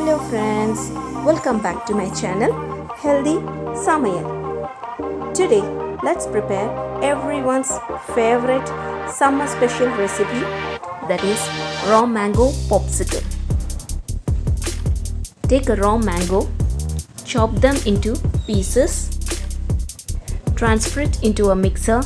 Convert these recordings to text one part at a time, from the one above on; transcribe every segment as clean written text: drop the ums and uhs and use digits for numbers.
Hello friends, welcome back to my channel Healthy Samayal. Today let's prepare everyone's favorite summer special recipe, that is raw mango popsicle. Take a raw mango, chop them into pieces, transfer it into a mixer.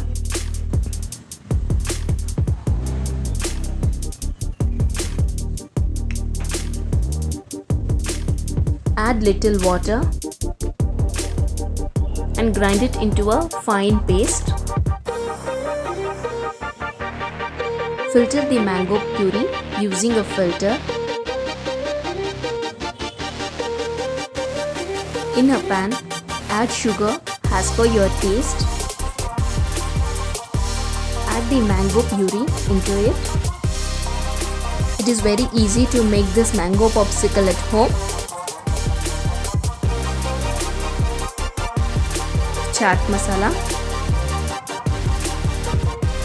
Add little water and grind it into a fine paste. Filter the mango puree using a filter. In a pan, add sugar as per your taste. Add the mango puree into it. It is very easy to make this mango popsicle at home. Chaat masala.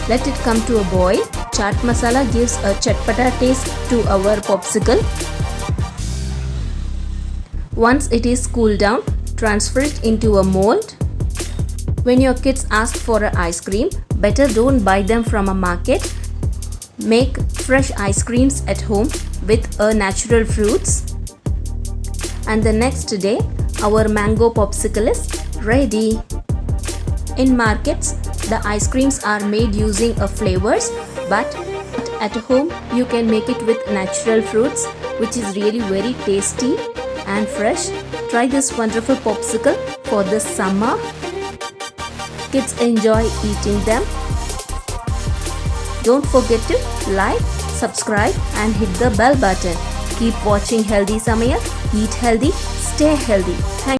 Let it come to a boil. Chaat masala gives a chatpata taste to our popsicle. Once it is cooled down, transfer it into a mold. When your kids ask for an ice cream, better don't buy them from a market. Make fresh ice creams at home with natural fruits. And the next day, our mango popsicle is ready. In markets, the ice creams are made using flavors, but at home you can make it with natural fruits, which is really very tasty and fresh. Try this wonderful popsicle for this summer. Kids enjoy eating them. Don't forget to like, subscribe and hit the bell button. Keep watching Healthy Samayal. Eat healthy, stay healthy. Thank you.